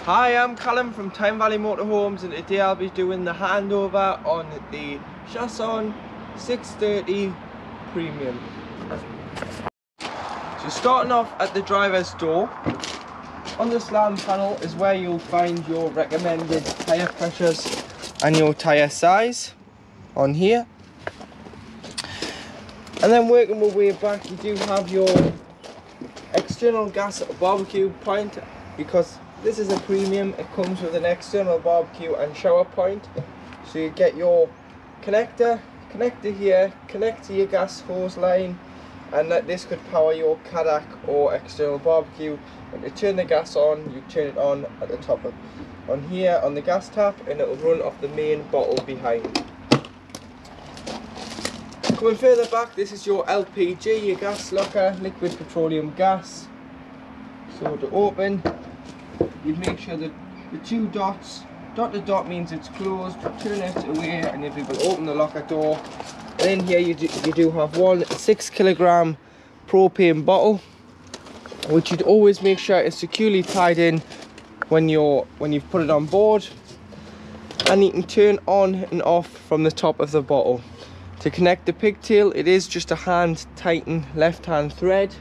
Hi, I'm Callum from Tyne Valley Motorhomes, and today I'll be doing the handover on the Chausson 630 Premium. So starting off at the driver's door, on the slam panel is where you'll find your recommended tyre pressures and your tyre size on here. And then working my way back, you do have your external gas barbecue point. Because this is a premium, it comes with an external barbecue and shower point. So you get your connector here, connect to your gas hose line, and this could power your Cadillac or external barbecue. When you turn the gas on, you turn it on at the top on here on the gas tap, and it will run off the main bottle behind. Coming further back, this is your LPG, your gas locker, liquid petroleum gas. So to open, you make sure that the two dots, dot to dot means it's closed, turn it away and you'll be able to open the locker door. And in here you do have one 6 kilogram propane bottle, which you'd always make sure is securely tied in when you've put it on board. And you can turn on and off from the top of the bottle. To connect the pigtail, it is just a hand tighten left hand thread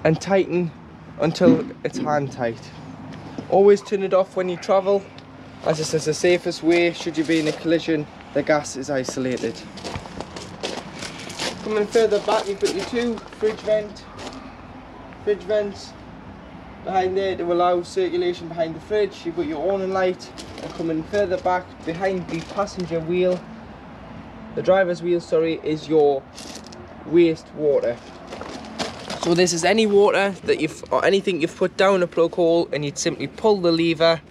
and tighten until it's hand tight. Always turn it off when you travel, as this is the safest way. Should you be in a collision, the gas is isolated. Coming further back, you've got your two fridge vents behind there to allow circulation behind the fridge. You've got your awning light, and coming further back behind the passenger wheel, the driver's wheel, sorry, is your waste water. So this is any water that or anything you've put down a plug hole, and you'd simply pull the lever,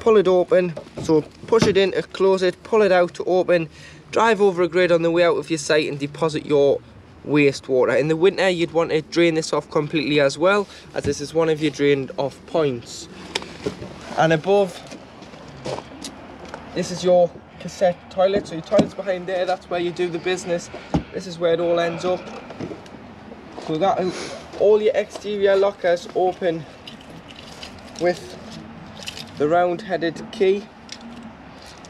pull it open. So push it in to close it, pull it out to open, drive over a grid on the way out of your site and deposit your wastewater. In the winter, you'd want to drain this off completely as well, as this is one of your drained off points. And above, this is your cassette toilet. So your toilet's behind there, that's where you do the business. This is where it all ends up. So that all your exterior lockers open with the round headed key.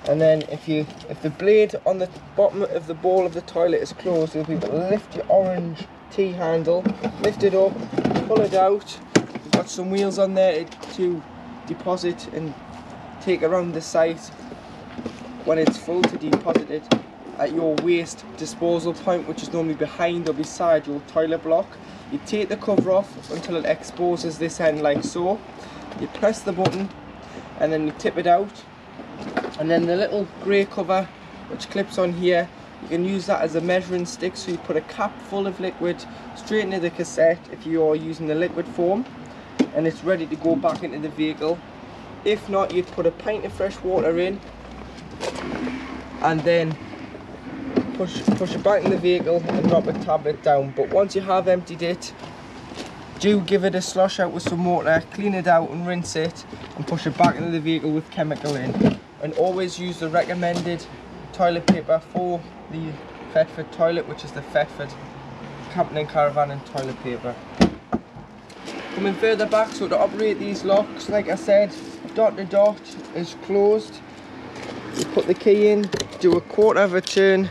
And then if the blade on the bottom of the bowl of the toilet is closed, you'll be able to lift your orange T handle, lift it up, pull it out. You've got some wheels on there to deposit and take around the site when it's full, to deposit it at your waste disposal point, which is normally behind or beside your toilet block. You take the cover off until it exposes this end like so. You press the button and then you tip it out, and then the little grey cover which clips on here, you can use that as a measuring stick. So you put a cap full of liquid straight into the cassette if you're using the liquid form, and it's ready to go back into the vehicle. If not, you'd put a pint of fresh water in and then push it back in the vehicle and drop a tablet down. But once you have emptied it, do give it a slosh out with some water, clean it out and rinse it, and push it back into the vehicle with chemical in. And always use the recommended toilet paper for the Thetford toilet, which is the Thetford Camping and Caravan and toilet paper. Coming further back, so to operate these locks, like I said, dot to dot is closed. You put the key in, do a quarter of a turn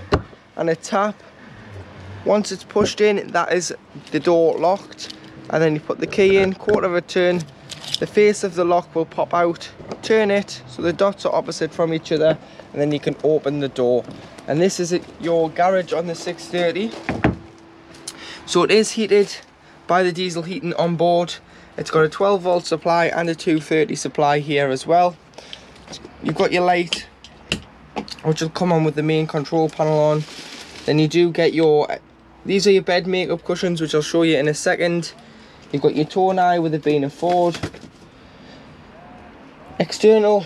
and a tap. Once it's pushed in, that is the door locked. And then you put the key in, quarter of a turn, the face of the lock will pop out, turn it so the dots are opposite from each other, and then you can open the door. And this is your garage on the 630. So it is heated by the diesel heating on board. It's got a 12 volt supply and a 230 supply here as well. You've got your light, which will come on with the main control panel on. Then you do get these are your bed makeup cushions, which I'll show you in a second. You've got your tonneau with it being a Ford. External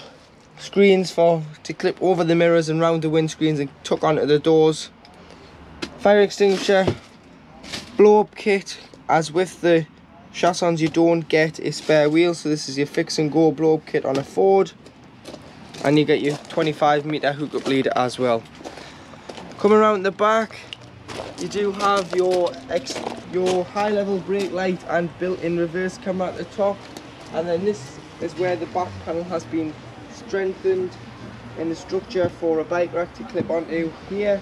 screens to clip over the mirrors and round the windscreens and tuck onto the doors. Fire extinguisher, blow up kit. As with the Chaussons, you don't get a spare wheel, so this is your fix and go blow up kit on a Ford. And you get your 25 meter hookup lead as well. Coming around the back, you do have your high level brake light and built-in reverse camera at the top. And then this is where the back panel has been strengthened in the structure for a bike rack to clip onto here.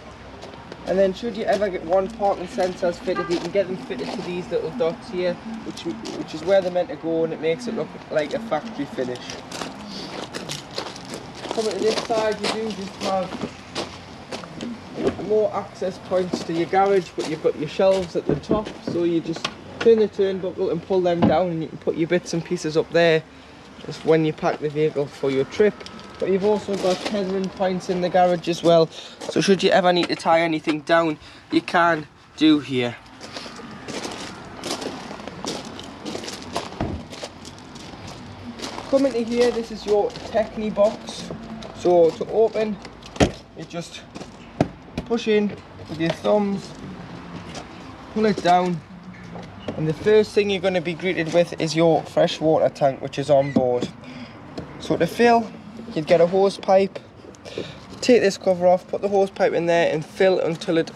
And then should you ever get one parking sensors fitted, you can get them fitted to these little dots here, which is where they're meant to go, and it makes it look like a factory finish. Coming to this side, you do just have more access points to your garage, but you've got your shelves at the top, so you just turn the turnbuckle and pull them down, and you can put your bits and pieces up there just when you pack the vehicle for your trip. But you've also got tethering points in the garage as well, so should you ever need to tie anything down, you can do here. Coming to here, this is your Techni box. So to open, you just push in with your thumbs, pull it down, and the first thing you're going to be greeted with is your fresh water tank, which is on board. So to fill, you'd get a hose pipe, take this cover off, put the hose pipe in there and fill until it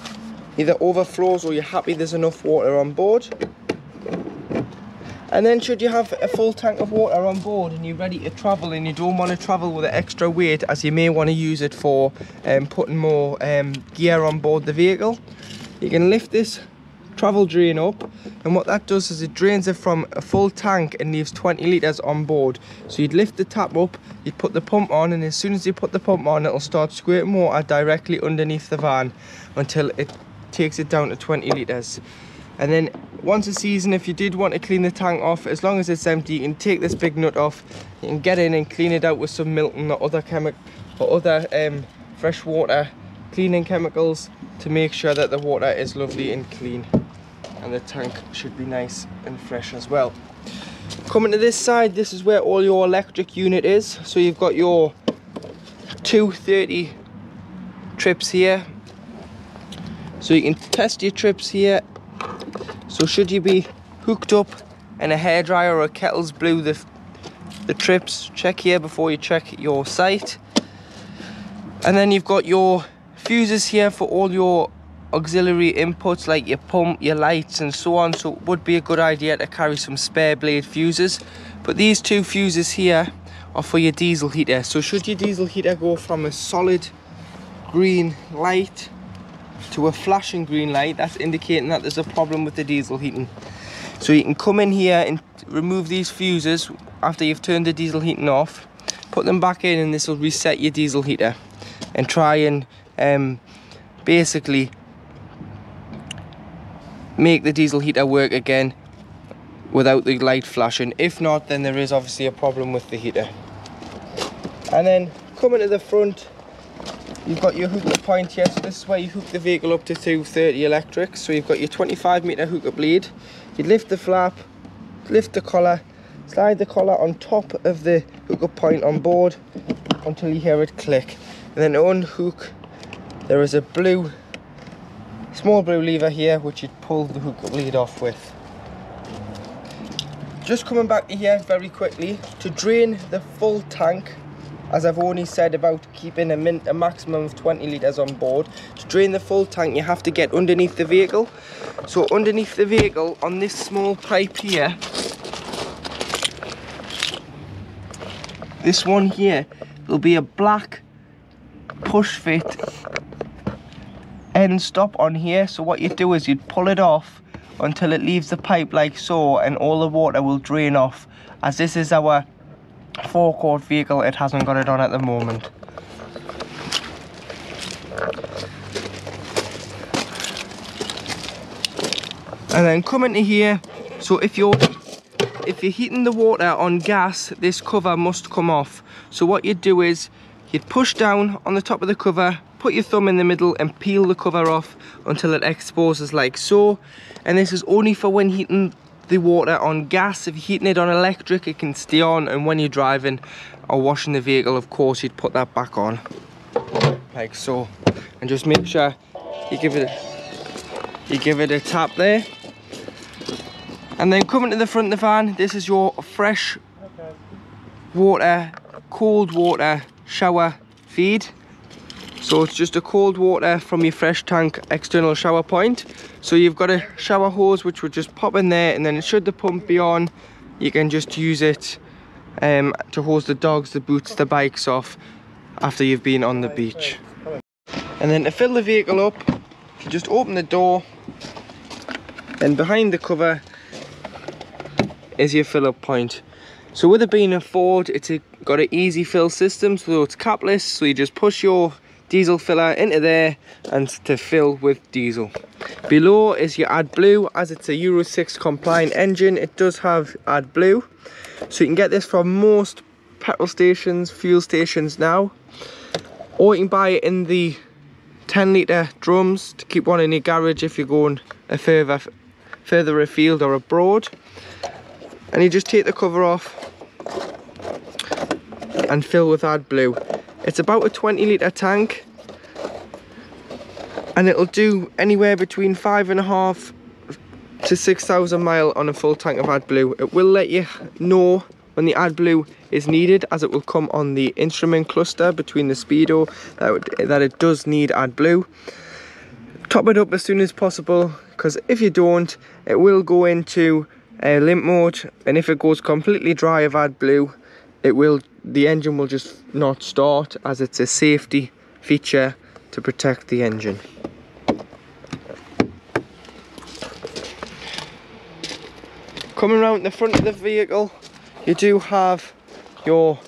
either overflows or you're happy there's enough water on board. And then should you have a full tank of water on board and you're ready to travel and you don't want to travel with an extra weight, as you may want to use it for putting more gear on board the vehicle, you can lift this travel drain up, and what that does is it drains it from a full tank and leaves 20 litres on board. So you'd lift the tap up, you'd put the pump on, and as soon as you put the pump on, it'll start squirting water directly underneath the van until it takes it down to 20 litres. And then once a season, if you did want to clean the tank off, as long as it's empty, you can take this big nut off, you can get in and clean it out with some Milton or other freshwater cleaning chemicals to make sure that the water is lovely and clean, and the tank should be nice and fresh as well. Coming to this side, this is where all your electric unit is. So you've got your 230 trips here, so you can test your trips here. So should you be hooked up and a hairdryer or a kettle's blew the trips, check here before you check your site. And then you've got your fuses here for all your auxiliary inputs like your pump, your lights and so on, so it would be a good idea to carry some spare blade fuses. But these two fuses here are for your diesel heater. So should your diesel heater go from a solid green light to a flashing green light, that's indicating that there's a problem with the diesel heating. So you can come in here and remove these fuses after you've turned the diesel heating off, put them back in, and this will reset your diesel heater and try and basically make the diesel heater work again without the light flashing. If not, then there is obviously a problem with the heater. And then coming to the front, you've got your hookup point here. So this is where you hook the vehicle up to 230 electrics. So you've got your 25-meter hookup lead. You lift the flap, lift the collar, slide the collar on top of the hookup point on board until you hear it click. And then to unhook, there is a small blue lever here which you'd pull the hookup lead off with. Just coming back to here very quickly, to drain the full tank, as I've only said about keeping a maximum of 20 litres on board, to drain the full tank you have to get underneath the vehicle. So underneath the vehicle on this small pipe here, this one here, there'll be a black push fit end stop on here. So what you'd do is you'd pull it off until it leaves the pipe like so, and all the water will drain off. As this is our forecourt vehicle, it hasn't got it on at the moment. And then coming to here, so if you're heating the water on gas, this cover must come off. So what you'd do is you'd push down on the top of the cover, put your thumb in the middle and peel the cover off until it exposes like so. And this is only for when heating the water on gas. If you're heating it on electric, it can stay on, and when you're driving or washing the vehicle, of course, you'd put that back on like so. And just make sure you give it a tap there. And then coming to the front of the van, this is your fresh water, cold water shower feed. So it's just a cold water from your fresh tank external shower point. So you've got a shower hose which would just pop in there, and then should the pump be on, you can just use it to hose the dogs, the boots, the bikes off after you've been on the beach. And then to fill the vehicle up, you just open the door, and behind the cover is your fill up point. So with it being a Ford, it's got an easy fill system, so it's capless, so you just push your diesel filler into there and to fill with diesel. Below is your AdBlue. As it's a Euro 6 compliant engine, it does have AdBlue, so you can get this from most petrol stations, fuel stations now, or you can buy it in the 10-litre drums to keep one in your garage if you're going a further afield or abroad. And you just take the cover off and fill with AdBlue. It's about a 20-litre tank, and it'll do anywhere between 5.5 to 6,000 mile on a full tank of AdBlue. It will let you know when the AdBlue is needed, as it will come on the instrument cluster between the speedo that it does need AdBlue. Top it up as soon as possible, because if you don't, it will go into limp mode, and if it goes completely dry of AdBlue, the engine will just not start, as it's a safety feature to protect the engine. Coming around the front of the vehicle, you do have your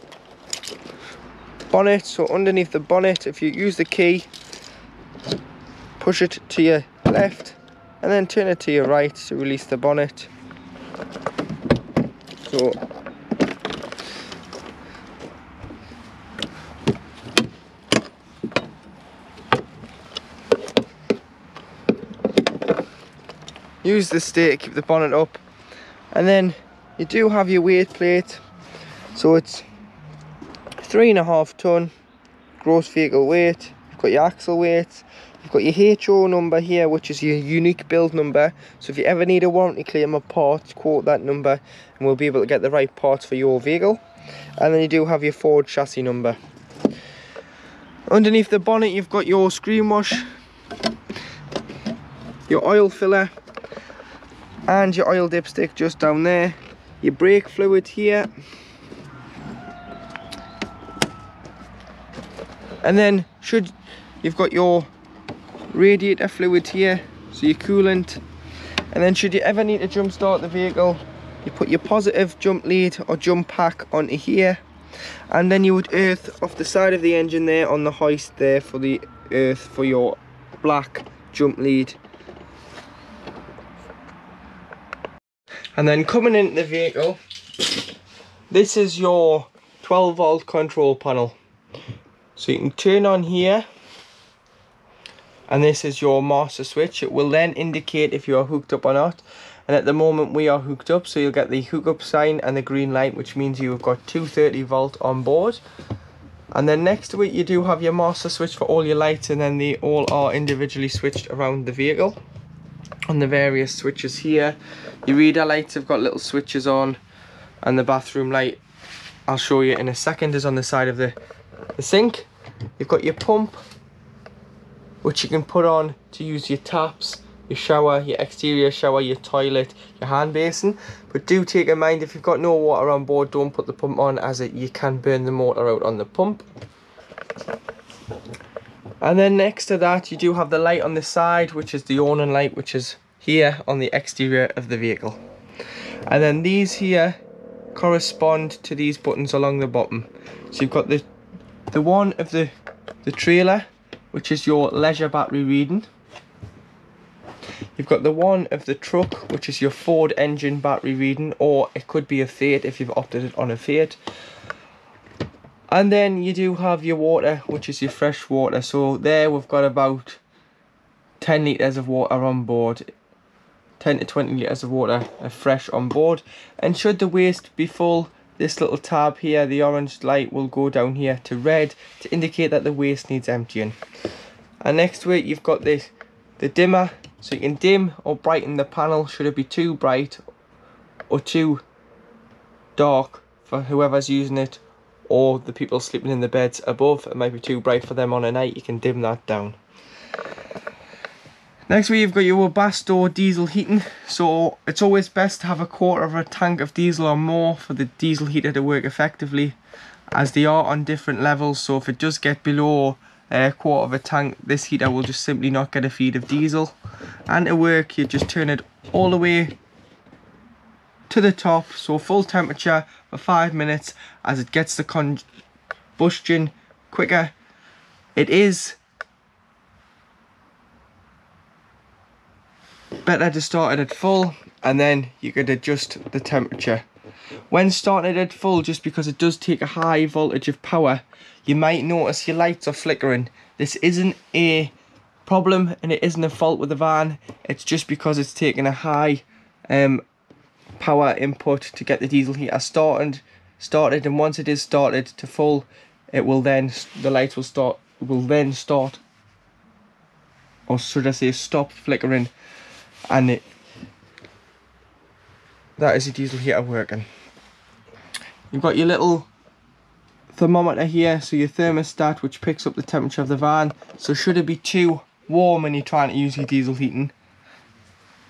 bonnet. So underneath the bonnet, if you use the key, push it to your left and then turn it to your right to release the bonnet. So use the stick to keep the bonnet up, and then you do have your weight plate. So it's 3.5 ton gross vehicle weight. You've got your axle weight, you've got your HO number here, which is your unique build number. So if you ever need a warranty claim or parts, quote that number and we'll be able to get the right parts for your vehicle. And then you do have your Ford chassis number. Underneath the bonnet, you've got your screen wash, your oil filler, and your oil dipstick just down there. Your brake fluid here, and then you've got your radiator fluid here, so your coolant. And then should you ever need to jump start the vehicle, you put your positive jump lead or jump pack onto here, and then you would earth off the side of the engine there on the hoist there for the earth for your black jump lead. And then coming into the vehicle, this is your 12-volt control panel. So you can turn on here, and this is your master switch. It will then indicate if you are hooked up or not. And at the moment we are hooked up, so you'll get the hookup sign and the green light, which means you've got 230-volt on board. And then next to it you do have your master switch for all your lights, and then they all are individually switched around the vehicle on the various switches here. Your reader lights have got little switches on, and the bathroom light, I'll show you in a second, is on the side of the sink. You've got your pump, which you can put on to use your taps, your shower, your exterior shower, your toilet, your hand basin. But do take in mind, if you've got no water on board, don't put the pump on, as you can burn the motor out on the pump. And then next to that you do have the light on the side, which is the awning light, which is here on the exterior of the vehicle. And then these here correspond to these buttons along the bottom. So you've got the one of the trailer, which is your leisure battery reading. You've got the one of the truck, which is your Ford engine battery reading, or it could be a Fiat if you've opted it on a Fiat. And then you do have your water, which is your fresh water. So there we've got about 10 litres of water on board. 10 to 20 litres of water are fresh on board. And should the waste be full, this little tab here, the orange light, will go down here to red to indicate that the waste needs emptying. And next to it you've got the dimmer, so you can dim or brighten the panel should it be too bright or too dark for whoever's using it, or the people sleeping in the beds above. It might be too bright for them on a night, you can dim that down. Next you've got your Webasto diesel heating. So it's always best to have a quarter of a tank of diesel or more for the diesel heater to work effectively, as they are on different levels. So if it does get below a quarter of a tank, this heater will just simply not get a feed of diesel. And to work, you just turn it all the way to the top, so full temperature for 5 minutes, as it gets the combustion quicker. It is better to start it at full, and then you could adjust the temperature. When starting it at full, just because it does take a high voltage of power, you might notice your lights are flickering. This isn't a problem and it isn't a fault with the van, it's just because it's taking a high power input to get the diesel heater started, and once it is started to full, it will then, the lights will then start, or should I say stop flickering, and that is your diesel heater working. You've got your little thermometer here, so your thermostat, which picks up the temperature of the van. So should it be too warm when you're trying to use your diesel heating,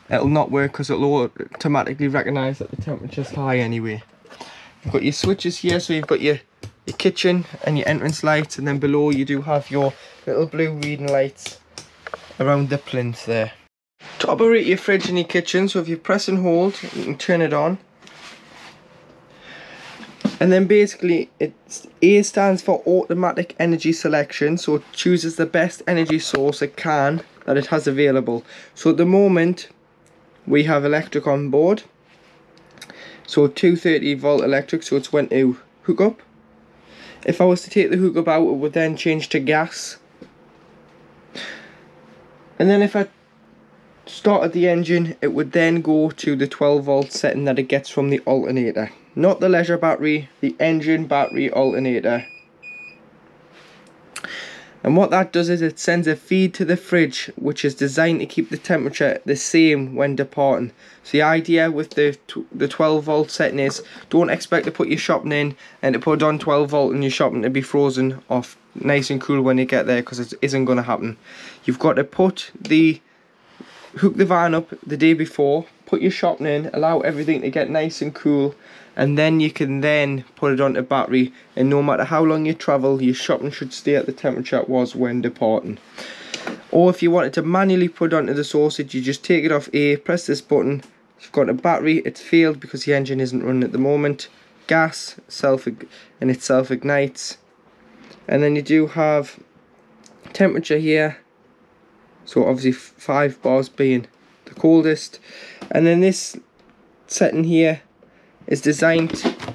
it'll not work, because it'll automatically recognise that the temperature's high anyway. You've got your switches here, so you've got your kitchen and your entrance lights, and then below you do have your little blue reading lights around the plinth there. To operate your fridge in your kitchen, so if you press and hold, you can turn it on. And then basically, A stands for automatic energy selection, so it chooses the best energy source it can that it has available. So at the moment, we have electric on board, so 230 volt electric, so it's when to hook up. If I was to take the hook up out, it would then change to gas. And then if I started the engine, it would then go to the 12 volt setting that it gets from the alternator. Not the leisure battery, the engine battery alternator. And what that does is it sends a feed to the fridge, which is designed to keep the temperature the same when departing. So the idea with the 12 volt setting is, don't expect to put your shopping in and to put on 12 volt and your shopping to be frozen off nice and cool when you get there, because it isn't going to happen. You've got to hook the van up the day before, put your shopping in, allow everything to get nice and cool, and then you can then put it onto battery, and no matter how long you travel, your shopping should stay at the temperature it was when departing. Or if you wanted to manually put it onto the sausage, you just take it off A, press this button, you've got a battery, it's failed because the engine isn't running at the moment, gas, and it self-ignites, and then you do have temperature here, so obviously 5 bars being the coldest, and then this setting here is designed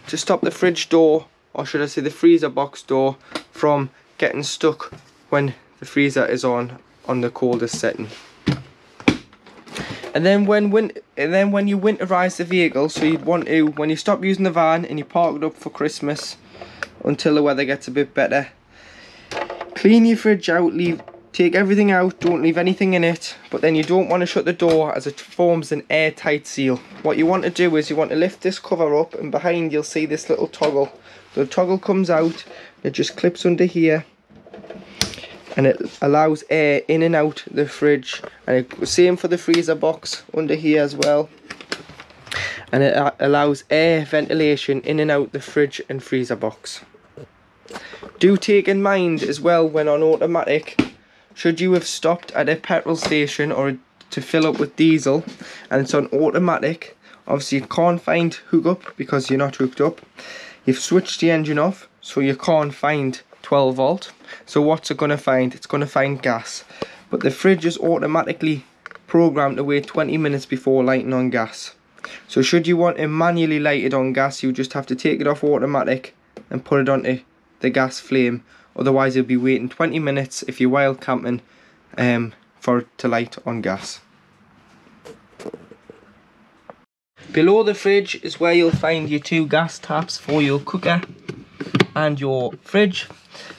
to stop the fridge door, or should I say the freezer box door, from getting stuck when the freezer is on the coldest setting. And then when you winterize the vehicle, so you'd want to, when you stop using the van and you park it up for Christmas until the weather gets a bit better, clean your fridge out, take everything out, don't leave anything in it, but then you don't want to shut the door as it forms an airtight seal. What you want to do is you want to lift this cover up, and behind you'll see this little toggle. The toggle comes out, it just clips under here, and it allows air in and out the fridge, and same for the freezer box under here as well, and it allows air ventilation in and out the fridge and freezer box. Do take in mind as well, when on automatic, should you have stopped at a petrol station or to fill up with diesel and it's on automatic, obviously you can't find hook up because you're not hooked up. You've switched the engine off, so you can't find 12 volt. So what's it going to find? It's going to find gas. But the fridge is automatically programmed to wait 20 minutes before lighting on gas. So should you want to manually light it on gas, you just have to take it off automatic and put it onto the gas flame. Otherwise you'll be waiting 20 minutes if you're wild camping for it to light on gas. Below the fridge is where you'll find your 2 gas taps for your cooker and your fridge,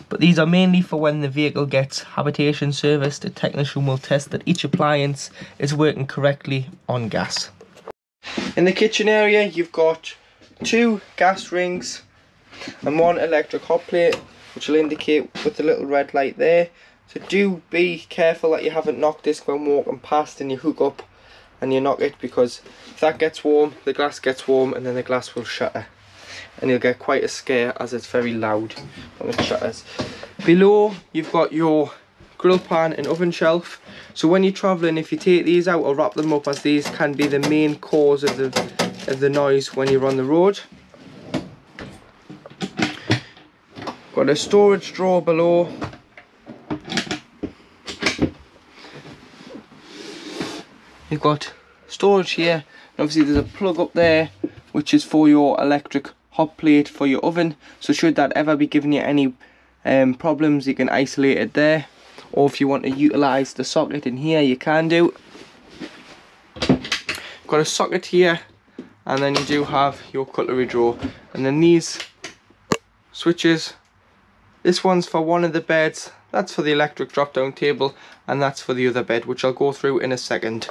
but these are mainly for when the vehicle gets habitation service. The technician will test that each appliance is working correctly on gas. In the kitchen area you've got 2 gas rings and 1 electric hot plate, which will indicate with the little red light there, So do be careful that you haven't knocked this when walking past and you hook up and you knock it, because if that gets warm, the glass gets warm and then the glass will shatter. And you'll get quite a scare as it's very loud when it shatters. Below you've got your grill pan and oven shelf. So when you're travelling, if you take these out or wrap them up, as these can be the main cause of the noise when you're on the road. Got a storage drawer below. You've got storage here, and obviously there's a plug up there which is for your electric hot plate for your oven, so should that ever be giving you any problems, you can isolate it there, or if you want to utilise the socket in here, you can do. Got a socket here, and then you do have your cutlery drawer, and then these switches, this one's for one of the beds, that's for the electric drop down table, and that's for the other bed, which I'll go through in a second.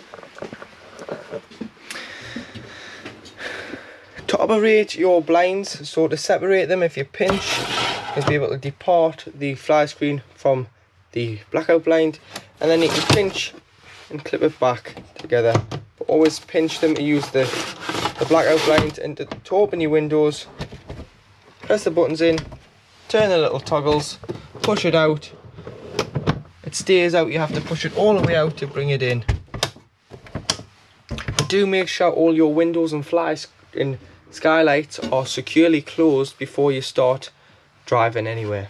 To operate your blinds, so to separate them, if you pinch, you'll be able to depart the fly screen from the blackout blind, and then you can pinch and clip it back together. But always pinch them to use the blackout blind, and to open your windows, press the buttons in, turn the little toggles, push it out. It stays out, you have to push it all the way out to bring it in. But do make sure all your windows and skylights are securely closed before you start driving anywhere.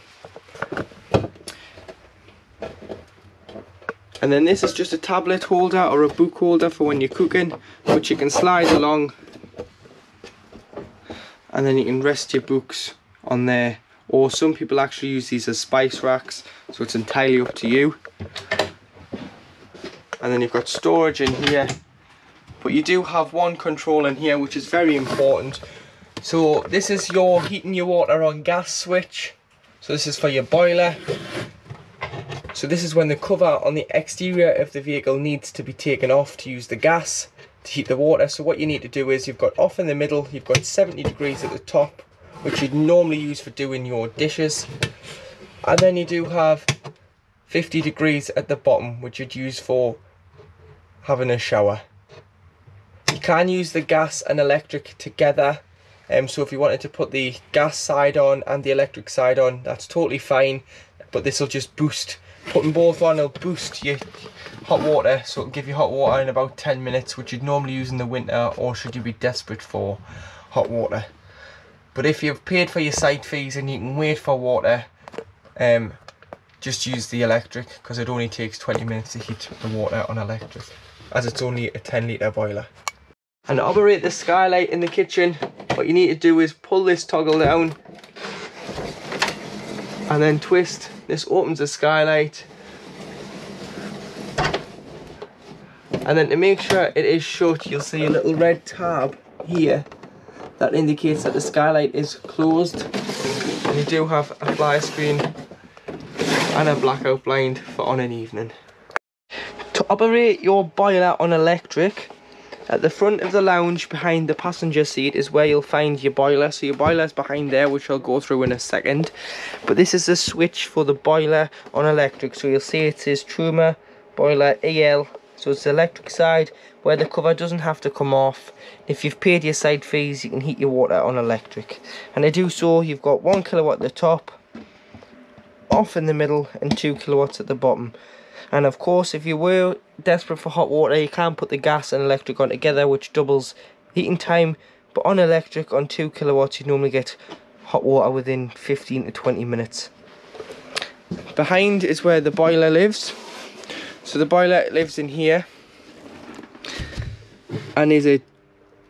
And then this is just a tablet holder or a book holder for when you're cooking, which you can slide along, and then you can rest your books on there, or some people actually use these as spice racks, so it's entirely up to you. And then you've got storage in here, but you do have one control in here which is very important. So this is your heating your water on gas switch, so this is for your boiler. So this is when the cover on the exterior of the vehicle needs to be taken off to use the gas to heat the water. So what you need to do is, you've got off in the middle, you've got 70 degrees at the top, which you'd normally use for doing your dishes, and then you do have 50 degrees at the bottom, which you'd use for having a shower. You can use the gas and electric together, so if you wanted to put the gas side on and the electric side on, that's totally fine, but this will just boost, putting both on will boost your hot water, so it'll give you hot water in about 10 minutes, which you'd normally use in the winter, or should you be desperate for hot water. But if you've paid for your site fees and you can wait for water, just use the electric, because it only takes 20 minutes to heat the water on electric, as it's only a 10-litre boiler. And to operate the skylight in the kitchen, what you need to do is pull this toggle down and then twist. This opens the skylight, and then to make sure it is shut, you'll see a little red tab here that indicates that the skylight is closed. And you do have a fly screen and a blackout blind for on an evening. To operate your boiler on electric, at the front of the lounge behind the passenger seat is where you'll find your boiler. So your boiler is behind there, which I'll go through in a second. But this is the switch for the boiler on electric. So you'll see it says Truma Boiler EL. So it's the electric side where the cover doesn't have to come off. If you've paid your side fees, you can heat your water on electric. And to do so, you've got 1 kilowatt at the top, off in the middle, and 2 kilowatts at the bottom. And of course, if you were desperate for hot water, you can put the gas and electric on together, which doubles heating time. But on electric, on 2 kilowatts, you normally get hot water within 15 to 20 minutes. Behind is where the boiler lives. So the boiler lives in here, and is a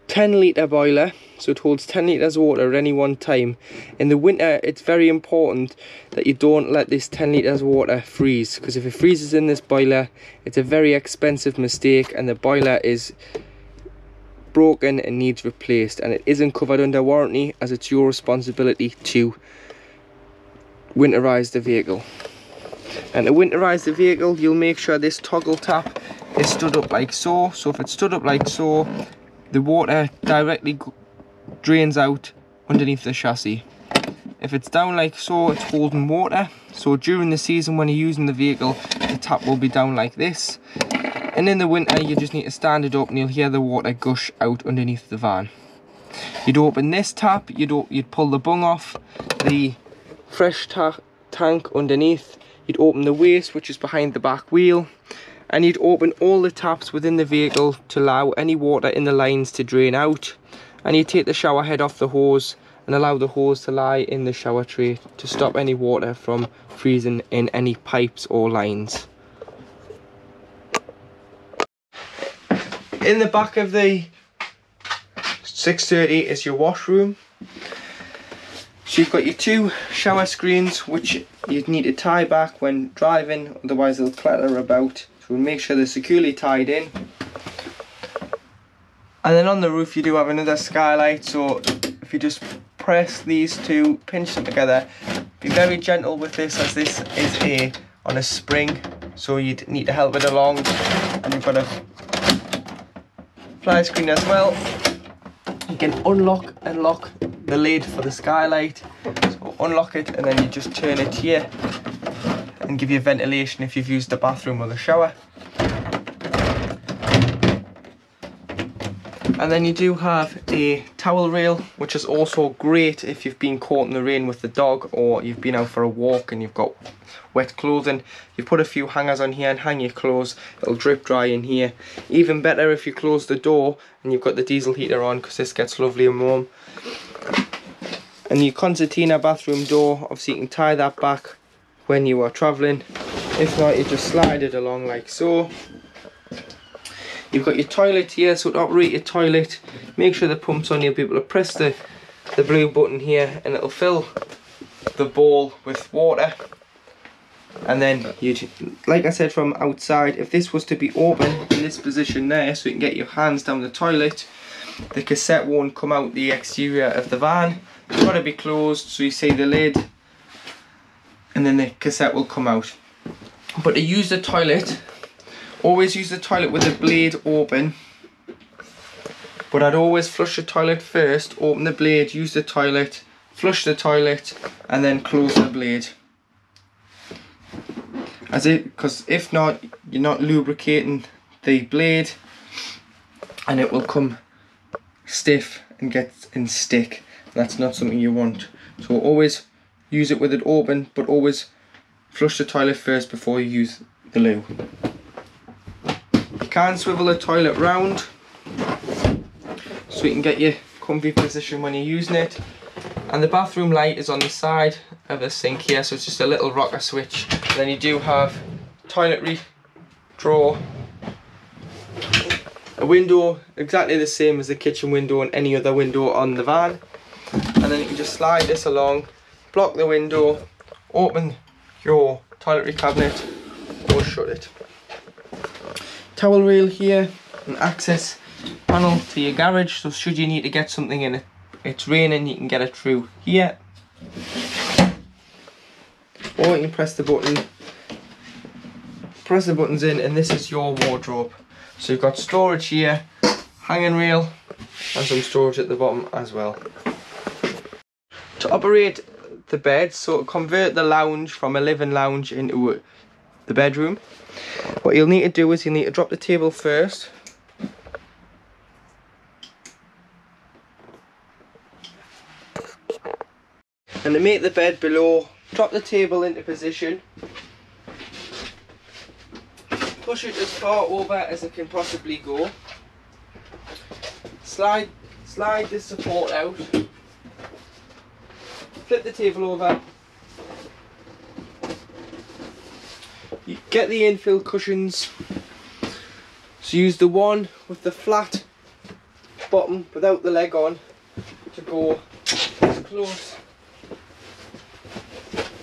10-litre boiler, so it holds 10 litres of water at any one time. In the winter, it's very important that you don't let this 10 litres of water freeze, because if it freezes in this boiler, it's a very expensive mistake, and the boiler is broken and needs replaced, and it isn't covered under warranty, as it's your responsibility to winterise the vehicle. And to winterise the vehicle, you'll make sure this toggle tap is stood up like so. So if it's stood up like so, the water directly drains out underneath the chassis. If it's down like so, it's holding water, So during the season when you're using the vehicle, the tap will be down like this. And in the winter you just need to stand it up and you'll hear the water gush out underneath the van. You'd open this tap, you'd pull the bung off the fresh tank underneath. You'd open the waste, which is behind the back wheel. And you'd open all the taps within the vehicle to allow any water in the lines to drain out. And you take the shower head off the hose and allow the hose to lie in the shower tray to stop any water from freezing in any pipes or lines. In the back of the 630 is your washroom. So you've got your two shower screens which you'd need to tie back when driving, otherwise they'll clatter about. So make sure they're securely tied in. And then on the roof you do have another skylight, so if you just press these two, pinch them together, be very gentle with this as this is on a spring, so you'd need to help it along. And you've got a fly screen as well. You can unlock and lock the lid for the skylight. So unlock it and then you just turn it here and give you ventilation if you've used the bathroom or the shower. And then you do have a towel rail, which is also great if you've been caught in the rain with the dog or you've been out for a walk and you've got wet clothing. You put a few hangers on here and hang your clothes, it'll drip dry in here. Even better if you close the door and you've got the diesel heater on, because this gets lovely and warm. And your concertina bathroom door, obviously you can tie that back when you are travelling. If not, you just slide it along like so. You've got your toilet here, so to operate your toilet, make sure the pump's on. You'll be able to press the blue button here and it'll fill the bowl with water. And then you'd, like I said from outside, if this was to be open in this position there, so you can get your hands down the toilet, the cassette won't come out the exterior of the van. It's got to be closed, so you see the lid and then the cassette will come out. But to use the toilet, always use the toilet with the blade open. But I'd always flush the toilet first, open the blade, use the toilet, flush the toilet and then close the blade. Because if not, you're not lubricating the blade and it will come stiff and stick. That's not something you want. So always use it with it open, but always flush the toilet first before you use the loo. You can swivel the toilet round so you can get your comfy position when you're using it. And the bathroom light is on the side of the sink here, so it's just a little rocker switch. And then you do have toiletry drawer, a window exactly the same as the kitchen window and any other window on the van. And then you can just slide this along, block the window, open your toiletry cabinet or shut it. Towel rail here, an access panel to your garage, so should you need to get something in it, it's raining, you can get it through here. Or you can press the button, press the buttons in, and this is your wardrobe. So you've got storage here, hanging rail and some storage at the bottom as well. To operate the bed, so to convert the lounge from a living lounge into the bedroom, what you'll need to do is you'll need to drop the table first. And to make the bed below, drop the table into position, push it as far over as it can possibly go, slide the support out, flip the table over, you get the infill cushions, so use the one with the flat bottom without the leg on to go as close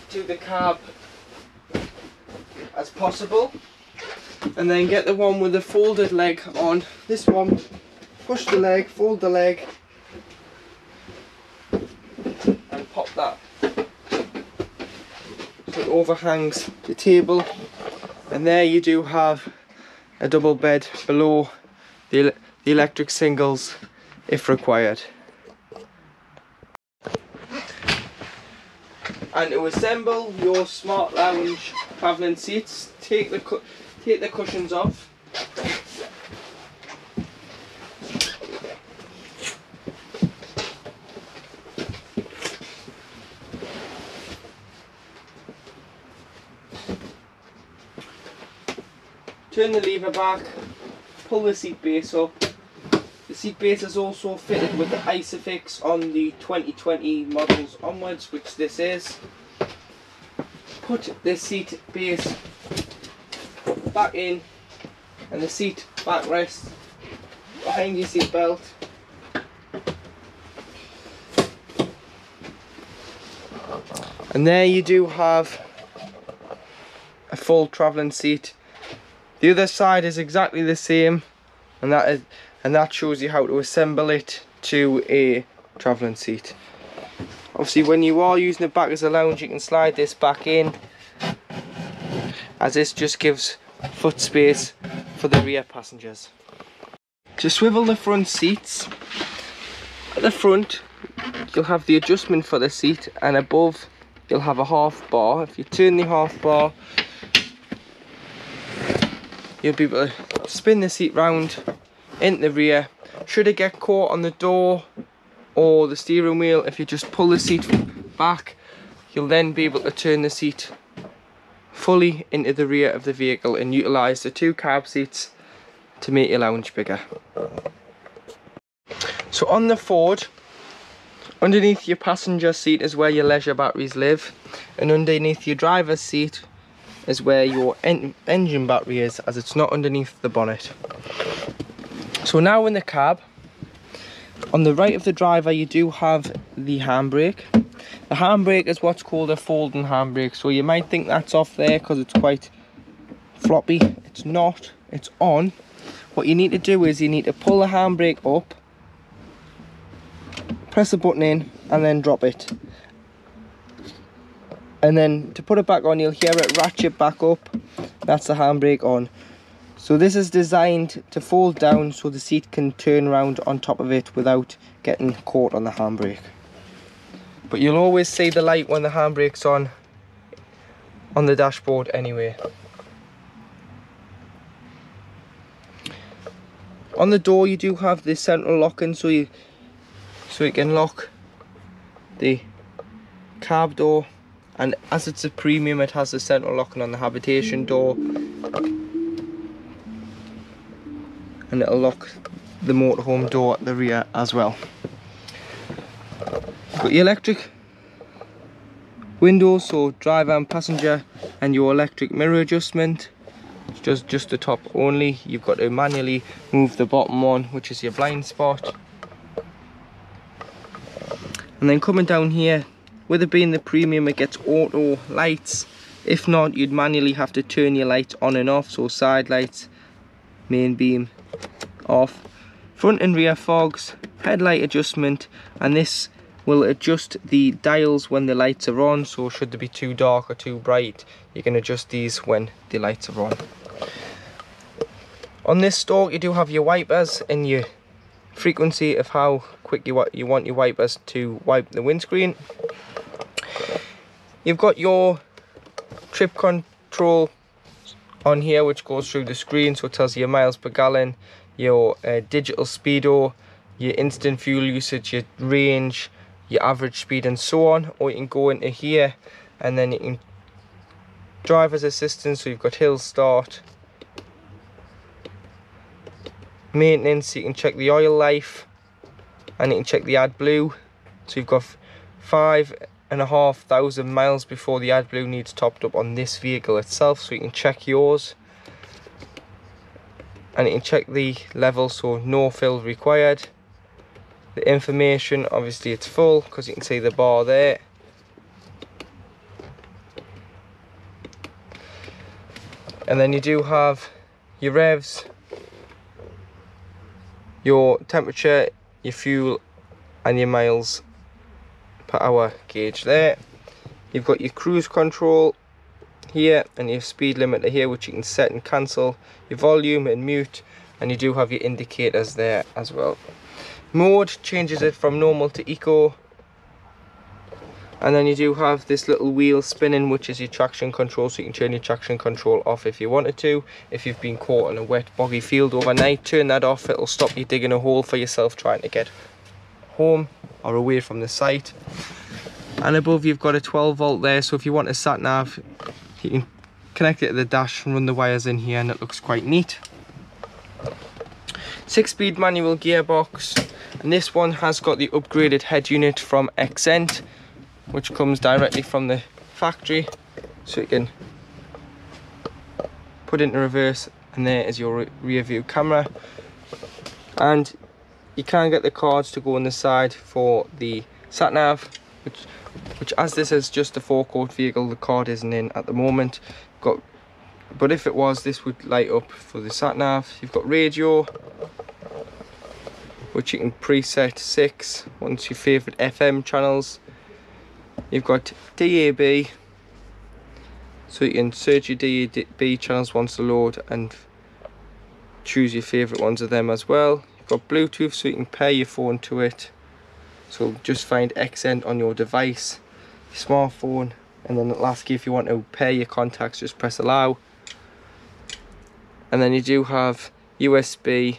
to the cab as possible, and then get the one with the folded leg on. This one, push the leg, fold the leg and pop that so it overhangs the table, and there you do have a double bed below the electric singles if required. And to assemble your Smart Lounge travelling seats, take the cushions off. Turn the lever back, pull the seat base up. The seat base is also fitted with the Isofix on the 2020 models onwards, which this is. Put the seat base back in and the seat backrest behind your seat belt. And there you do have a full travelling seat. The other side is exactly the same, and that shows you how to assemble it to a travelling seat. Obviously, when you are using it back as a lounge, you can slide this back in, as this just gives foot space for the rear passengers. To swivel the front seats, at the front you'll have the adjustment for the seat, and above you'll have a half bar. If you turn the half bar, you'll be able to spin the seat round into the rear. Should it get caught on the door or the steering wheel, if you just pull the seat back, you'll then be able to turn the seat fully into the rear of the vehicle and utilise the 2 cab seats to make your lounge bigger. So on the Ford, underneath your passenger seat is where your leisure batteries live, and underneath your driver's seat is where your engine battery is, as it's not underneath the bonnet. So now in the cab, on the right of the driver you do have the handbrake. The handbrake is what's called a folding handbrake, so you might think that's off there because it's quite floppy. It's not, it's on. What you need to do is you need to pull the handbrake up, press the button in and then drop it. And then to put it back on, you'll hear it ratchet back up. That's the handbrake on. So this is designed to fold down so the seat can turn around on top of it without getting caught on the handbrake. But you'll always see the light when the handbrake's on the dashboard anyway. On the door you do have the central locking, so you can lock the cab door. And as it's a premium, it has the central locking on the habitation door, and it'll lock the motorhome door at the rear as well. Got your electric windows, so driver and passenger, and your electric mirror adjustment. It's just the top only. You've got to manually move the bottom one, which is your blind spot. And then coming down here, with it being the premium, it gets auto lights. If not, you'd manually have to turn your lights on and off, so side lights, main beam off. Front and rear fogs, headlight adjustment, and this will adjust the dials when the lights are on, so should they be too dark or too bright, you can adjust these when the lights are on. On this stalk you do have your wipers and your frequency of how quick you want your wipers to wipe the windscreen. You've got your trip control on here, which goes through the screen, so it tells you your miles per gallon, your digital speedo, your instant fuel usage, your range, your average speed and so on. Or you can go into here and then you can driver's assistance, so you've got hill start, maintenance, you can check the oil life, and you can check the AdBlue. So you've got 5,500 miles before the AdBlue needs topped up on this vehicle itself, so you can check yours. And you can check the level, so no fill required. The information, obviously it's full because you can see the bar there. And then you do have your revs, your temperature, your fuel and your miles per hour gauge there. You've got your cruise control here and your speed limiter here, which you can set and cancel, your volume and mute, and you do have your indicators there as well. Mode changes it from normal to eco, And then you do have this little wheel spinning, which is your traction control, so you can turn your traction control off if you wanted to. If you've been caught in a wet, boggy field overnight, turn that off. It'll stop you digging a hole for yourself trying to get home or away from the site. And above you've got a 12 volt there, so if you want a sat nav, you can connect it to the dash and run the wires in here, and it looks quite neat. 6-speed manual gearbox, and this one has got the upgraded head unit from Accent, which comes directly from the factory, so you can put into reverse, and there is your rear view camera. And you can get the cards to go on the side for the sat nav, which as this is just a forecourt vehicle, the card isn't in at the moment. But if it was, this would light up for the sat nav. You've got radio, which you can preset 6, once your favourite FM channels. You've got DAB, so you can search your DAB channels once to load and choose your favourite ones of them as well. You've got Bluetooth, so you can pair your phone to it. So just find Accent on your device, your smartphone, and then it'll ask you if you want to pair your contacts, just press allow. And then you do have USB,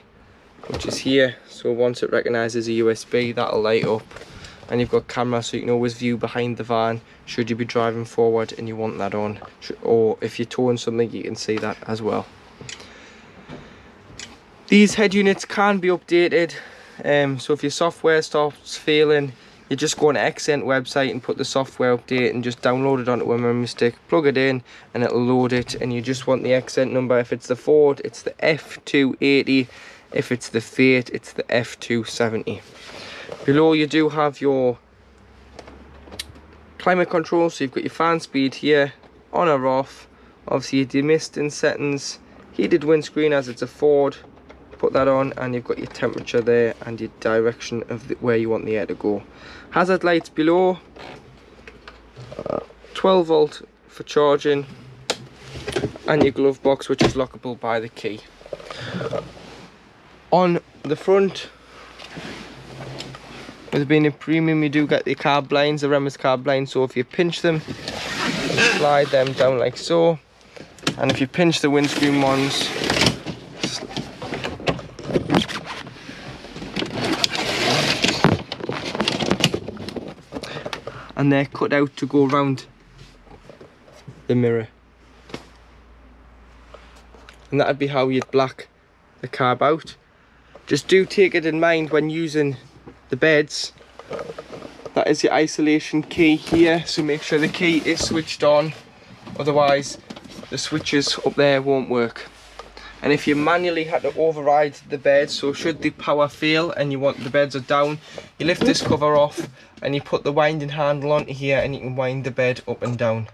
which is here, so once it recognises a USB, that'll light up. And you've got camera, so you can always view behind the van should you be driving forward and you want that on, or if you're towing something, you can see that as well. These head units can be updated, so if your software starts failing, you just go on the Accent website and put the software update and just download it onto a memory stick, plug it in, and it'll load it. And you just want the Accent number. If it's the Ford, it's the F280. If it's the Fiat, it's the F270. Below you do have your climate control, so you've got your fan speed here, on or off. Obviously your demisting settings, heated windscreen as it's a Ford, put that on, and you've got your temperature there and your direction of where you want the air to go. Hazard lights below, 12 volt for charging, and your glove box, which is lockable by the key. On the front, with it being a premium, you do get the carb blinds, the Remus carb blinds, so if you pinch them, slide them down like so, and if you pinch the windscreen ones, and they're cut out to go around the mirror, and that'd be how you'd black the carb out. Just do take it in mind when using the beds, that is your isolation key here, so make sure the key is switched on, otherwise the switches up there won't work. And if you manually had to override the bed, so should the power fail and you want the beds are down, you lift this cover off and you put the winding handle onto here, and you can wind the bed up and down.